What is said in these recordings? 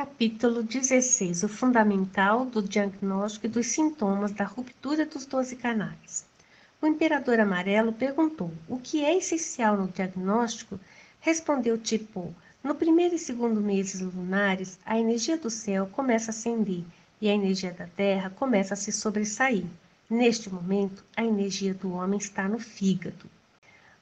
Capítulo 16. O fundamental do diagnóstico e dos sintomas da ruptura dos 12 canais. O imperador amarelo perguntou: o que é essencial no diagnóstico? Respondeu Tipo: no primeiro e segundo meses lunares, a energia do céu começa a ascender e a energia da terra começa a se sobressair. Neste momento, a energia do homem está no fígado.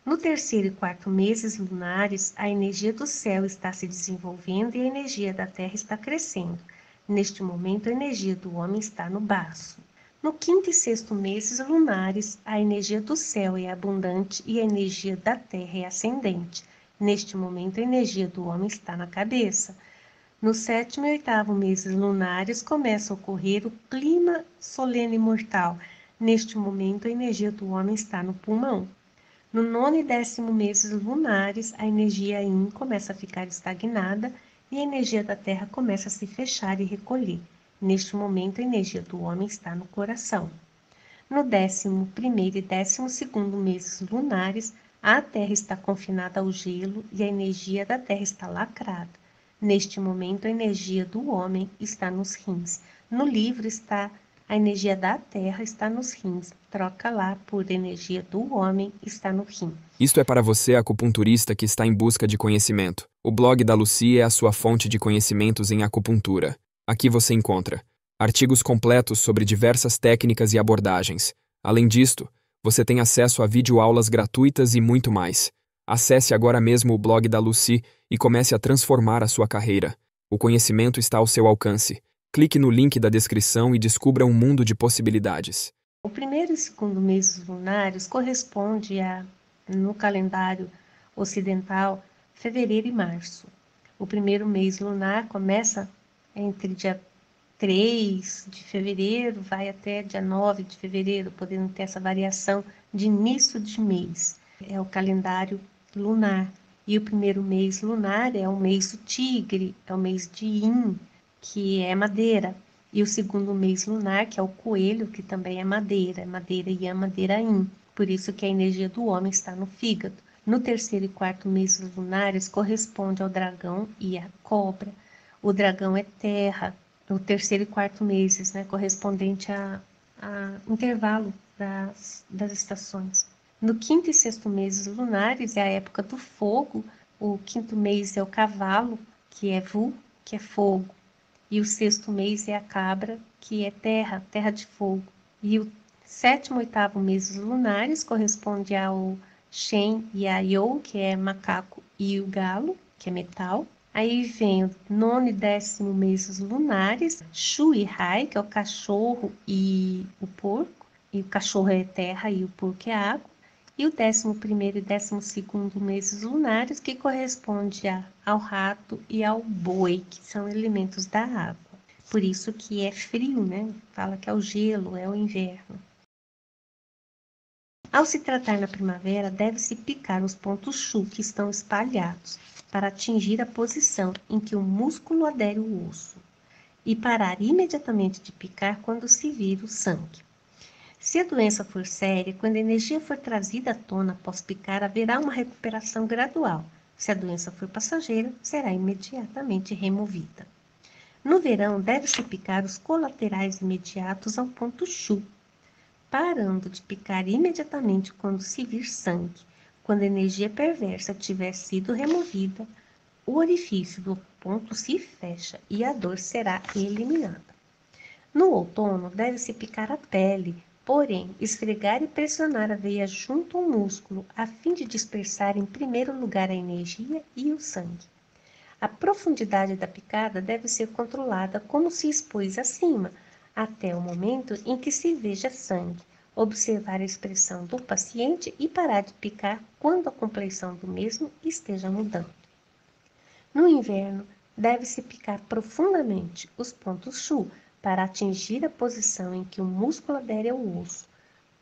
No terceiro e quarto meses lunares, a energia do céu está se desenvolvendo e a energia da terra está crescendo. Neste momento, a energia do homem está no baço. No quinto e sexto meses lunares, a energia do céu é abundante e a energia da terra é ascendente. Neste momento, a energia do homem está na cabeça. No sétimo e oitavo meses lunares, começa a ocorrer o clima solene mortal. Neste momento, a energia do homem está no pulmão. No nono e décimo meses lunares, a energia Yin começa a ficar estagnada e a energia da Terra começa a se fechar e recolher. Neste momento, a energia do homem está no coração. No 11º e 12º meses lunares, a Terra está confinada ao gelo e a energia da Terra está lacrada. Neste momento, a energia do homem está nos rins. No livro está a energia da Terra está nos rins. Troca lá por energia do homem está no rim. Isto é para você, acupunturista que está em busca de conhecimento. O blog da Lucy é a sua fonte de conhecimentos em acupuntura. Aqui você encontra artigos completos sobre diversas técnicas e abordagens. Além disto, você tem acesso a videoaulas gratuitas e muito mais. Acesse agora mesmo o blog da Lucy e comece a transformar a sua carreira. O conhecimento está ao seu alcance. Clique no link da descrição e descubra um mundo de possibilidades. O primeiro e segundo meses lunares corresponde no calendário ocidental, fevereiro e março. O primeiro mês lunar começa entre dia 3 de fevereiro, vai até dia 9 de fevereiro, podendo ter essa variação de início de mês. É o calendário lunar. E o primeiro mês lunar é o mês do tigre, é o mês de Yin, que é madeira. E o segundo mês lunar, que é o coelho, que também é madeira Yang, madeira Yin. Por isso que a energia do homem está no fígado. No terceiro e quarto meses lunares corresponde ao dragão e à cobra. O dragão é terra. O terceiro e quarto meses, correspondente a intervalo das estações. No quinto e sexto meses lunares é a época do fogo. O quinto mês é o cavalo, que é Vu, que é fogo. E o sexto mês é a cabra, que é terra, terra de fogo. E o sétimo e oitavo meses lunares corresponde ao Shen e a Yo, que é macaco, e o galo, que é metal. Aí vem o nono e décimo meses lunares, Shu e Hai, que é o cachorro e o porco. E o cachorro é terra e o porco é água. E o 11º e 12º meses lunares, que corresponde ao rato e ao boi, que são elementos da água. Por isso que é frio, Fala que é o gelo, é o inverno. Ao se tratar na primavera, deve-se picar os pontos Shu que estão espalhados, para atingir a posição em que o músculo adere ao osso, e parar imediatamente de picar quando se vir o sangue. Se a doença for séria, quando a energia for trazida à tona após picar, haverá uma recuperação gradual. Se a doença for passageira, será imediatamente removida. No verão, deve-se picar os colaterais imediatos ao ponto Shu, parando de picar imediatamente quando se vir sangue. Quando a energia perversa tiver sido removida, o orifício do ponto se fecha e a dor será eliminada. No outono, deve-se picar a pele, porém, esfregar e pressionar a veia junto ao músculo, a fim de dispersar em primeiro lugar a energia e o sangue. A profundidade da picada deve ser controlada como se expôs acima, até o momento em que se veja sangue. Observar a expressão do paciente e parar de picar quando a compleição do mesmo esteja mudando. No inverno, deve-se picar profundamente os pontos Shu para atingir a posição em que o músculo adere ao osso.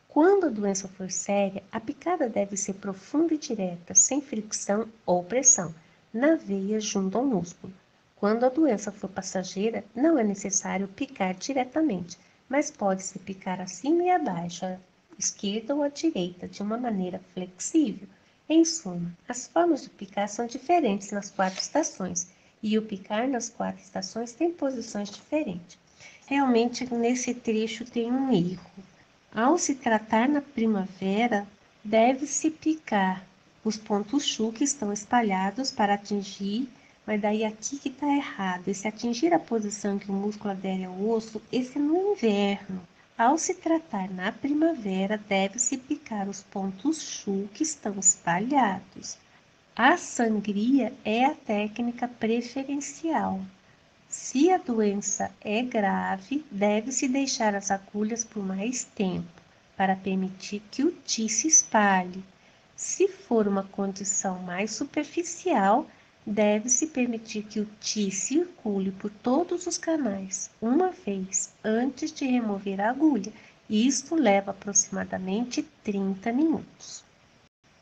Quando a doença for séria, a picada deve ser profunda e direta, sem fricção ou pressão, na veia junto ao músculo. Quando a doença for passageira, não é necessário picar diretamente, mas pode-se picar acima e abaixo, à esquerda ou à direita, de uma maneira flexível. Em suma, as formas de picar são diferentes nas 4 estações, E o picar nas 4 estações tem posições diferentes. Realmente, nesse trecho tem um erro. Ao se tratar na primavera, deve-se picar os pontos Chu que estão espalhados para atingir, mas daí aqui que está errado. Esse atingir a posição que o músculo adere ao osso, esse é no inverno. Ao se tratar na primavera, deve-se picar os pontos Chu que estão espalhados. A sangria é a técnica preferencial. Se a doença é grave, deve-se deixar as agulhas por mais tempo, para permitir que o Qi se espalhe. Se for uma condição mais superficial, deve-se permitir que o Qi circule por todos os canais, uma vez, antes de remover a agulha. Isto leva aproximadamente 30 minutos.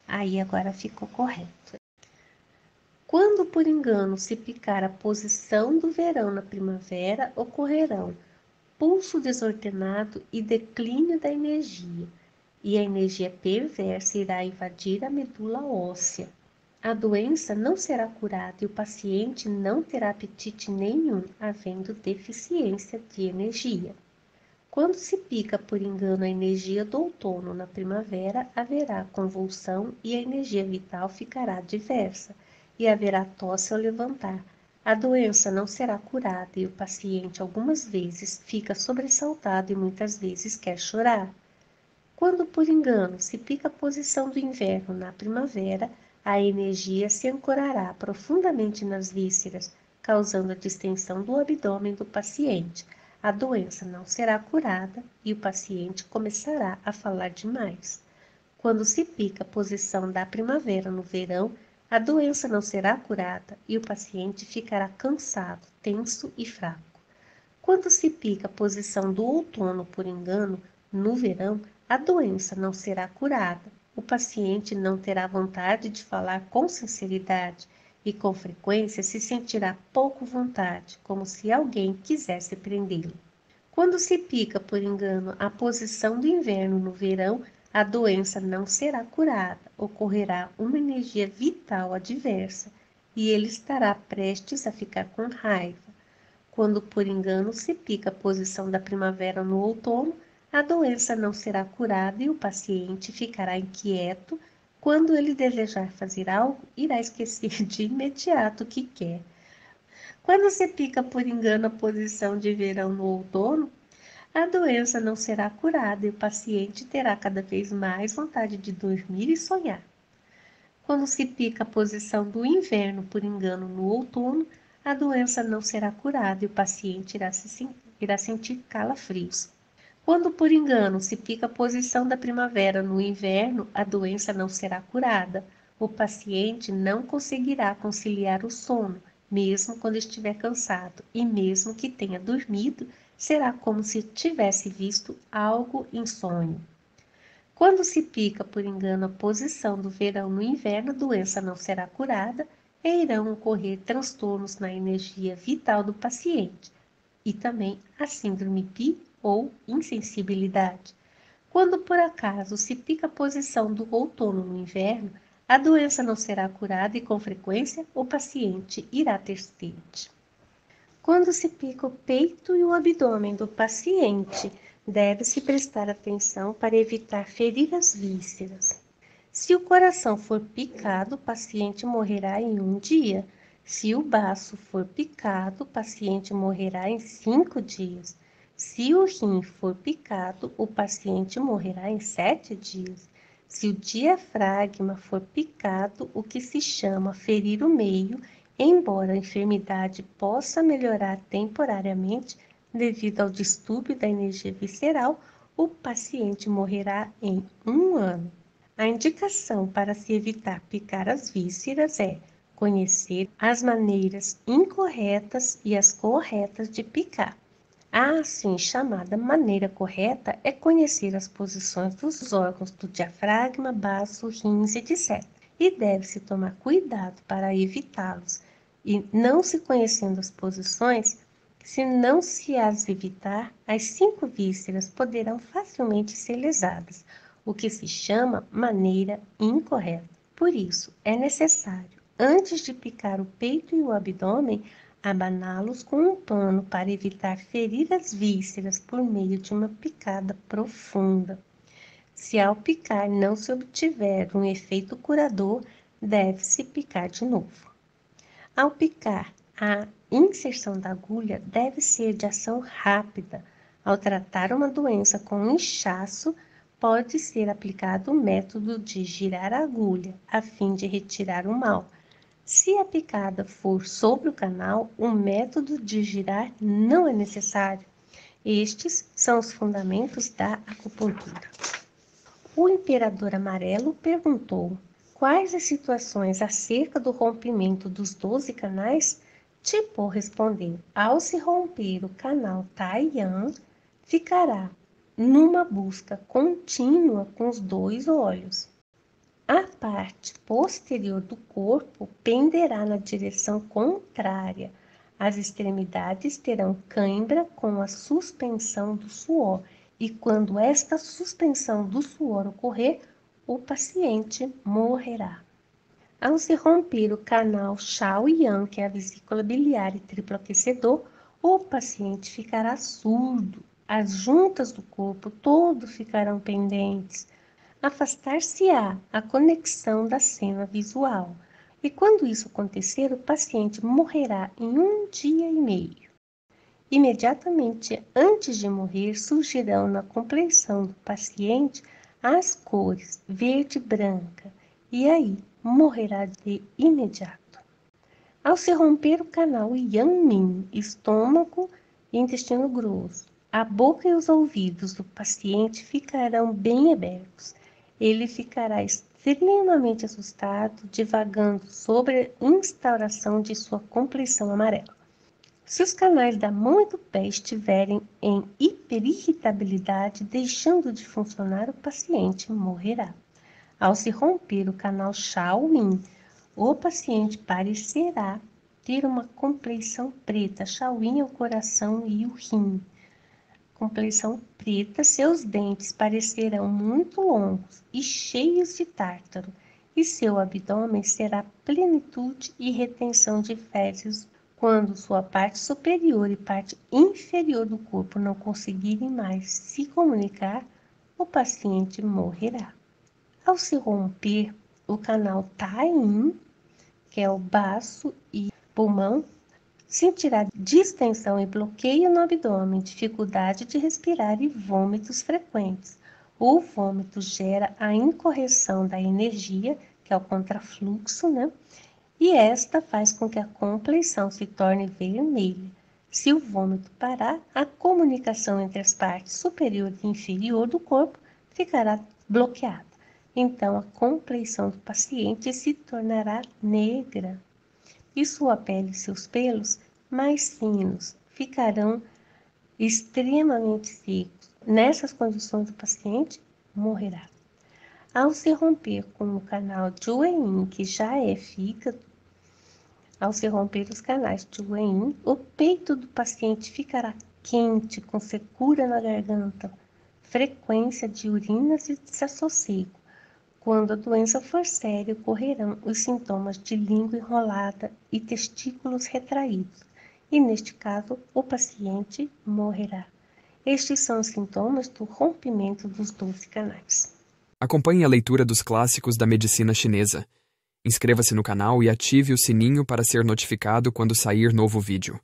Aí agora ficou correto. Quando por engano se picar a posição do verão na primavera, ocorrerão pulso desordenado e declínio da energia, e a energia perversa irá invadir a medula óssea. A doença não será curada e o paciente não terá apetite nenhum, havendo deficiência de energia. Quando se pica por engano a energia do outono na primavera, haverá convulsão e a energia vital ficará diversa, e haverá tosse ao levantar. A doença não será curada e o paciente algumas vezes fica sobressaltado e muitas vezes quer chorar. Quando por engano se pica a posição do inverno na primavera, a energia se ancorará profundamente nas vísceras, causando a distensão do abdômen do paciente. A doença não será curada e o paciente começará a falar demais. Quando se pica a posição da primavera no verão, a doença não será curada e o paciente ficará cansado, tenso e fraco. Quando se pica a posição do outono por engano, no verão, a doença não será curada. O paciente não terá vontade de falar com sinceridade e, com frequência, se sentirá pouco vontade, como se alguém quisesse prendê-lo. Quando se pica por engano a posição do inverno no verão, a doença não será curada, ocorrerá uma energia vital adversa e ele estará prestes a ficar com raiva. Quando por engano se pica a posição da primavera no outono, a doença não será curada e o paciente ficará inquieto. Quando ele desejar fazer algo, irá esquecer de imediato o que quer. Quando se pica por engano a posição de verão no outono, a doença não será curada e o paciente terá cada vez mais vontade de dormir e sonhar. Quando se pica a posição do inverno por engano no outono, a doença não será curada e o paciente irá sentir calafrios. Quando por engano se pica a posição da primavera no inverno, a doença não será curada. O paciente não conseguirá conciliar o sono, mesmo quando estiver cansado, e mesmo que tenha dormido, será como se tivesse visto algo em sonho. Quando se pica por engano a posição do verão no inverno, a doença não será curada e irão ocorrer transtornos na energia vital do paciente e também a síndrome PI ou insensibilidade. Quando por acaso se pica a posição do outono no inverno, a doença não será curada e com frequência o paciente irá ter sede. Quando se pica o peito e o abdômen do paciente, deve-se prestar atenção para evitar ferir as vísceras. Se o coração for picado, o paciente morrerá em 1 dia. Se o baço for picado, o paciente morrerá em 5 dias. Se o rim for picado, o paciente morrerá em 7 dias. Se o diafragma for picado, o que se chama ferir o meio, embora a enfermidade possa melhorar temporariamente devido ao distúrbio da energia visceral, o paciente morrerá em 1 ano. A indicação para se evitar picar as vísceras é conhecer as maneiras incorretas e as corretas de picar. A assim chamada maneira correta é conhecer as posições dos órgãos do diafragma, baço, rins, etc. E deve-se tomar cuidado para evitá-los. E não se conhecendo as posições, se não se as evitar, as 5 vísceras poderão facilmente ser lesadas, o que se chama maneira incorreta. Por isso, é necessário Antes de picar o peito e o abdômen, abaná-los com um pano para evitar ferir as vísceras por meio de uma picada profunda. Se ao picar não se obtiver um efeito curador, deve-se picar de novo. Ao picar, a inserção da agulha deve ser de ação rápida. Ao tratar uma doença com inchaço, pode ser aplicado o método de girar a agulha, a fim de retirar o mal. Se a picada for sobre o canal, o método de girar não é necessário. Estes são os fundamentos da acupuntura. O imperador amarelo perguntou: quais as situações acerca do rompimento dos 12 canais? Tipo respondeu: ao se romper o canal Taiyan, ficará numa busca contínua com os 2 olhos. A parte posterior do corpo penderá na direção contrária. As extremidades terão cãibra com a suspensão do suor, e quando esta suspensão do suor ocorrer, o paciente morrerá. Ao se romper o canal Shaoyan, que é a vesícula biliar e triplo aquecedor, o paciente ficará surdo. As juntas do corpo todo ficarão pendentes. Afastar-se-á a conexão da cena visual. E quando isso acontecer, o paciente morrerá em 1 dia e meio. Imediatamente antes de morrer, surgirão na compleição do paciente as cores verde e branca, e aí morrerá de imediato. Ao se romper o canal Yang-Min, estômago e intestino grosso, a boca e os ouvidos do paciente ficarão bem abertos. Ele ficará extremamente assustado, divagando sobre a instauração de sua compleição amarela. Se os canais da mão e do pé estiverem em hiperirritabilidade, deixando de funcionar, o paciente morrerá. Ao se romper o canal Shaoyin, o paciente parecerá ter uma compleição preta. Shaoyin é o coração e o rim. Compleição preta, seus dentes parecerão muito longos e cheios de tártaro, e seu abdômen será plenitude e retenção de fezes. Quando sua parte superior e parte inferior do corpo não conseguirem mais se comunicar, o paciente morrerá. Ao se romper o canal Taiyin, que é o baço e pulmão, sentirá distensão e bloqueio no abdômen, dificuldade de respirar e vômitos frequentes. O vômito gera a incorreção da energia, que é o contrafluxo, E esta faz com que a compleição se torne vermelha. Se o vômito parar, a comunicação entre as partes superior e inferior do corpo ficará bloqueada. Então, a compleição do paciente se tornará negra. E sua pele e seus pelos, mais finos, ficarão extremamente secos. Nessas condições, o paciente morrerá. Ao se romper com o canal Jueyin, que já é fígado, ao se romper os canais Jueyin, o peito do paciente ficará quente, com secura na garganta, frequência de urinas e desassossego. Quando a doença for séria, ocorrerão os sintomas de língua enrolada e testículos retraídos, e neste caso, o paciente morrerá. Estes são os sintomas do rompimento dos 12 canais. Acompanhe a leitura dos clássicos da medicina chinesa. Inscreva-se no canal e ative o sininho para ser notificado quando sair novo vídeo.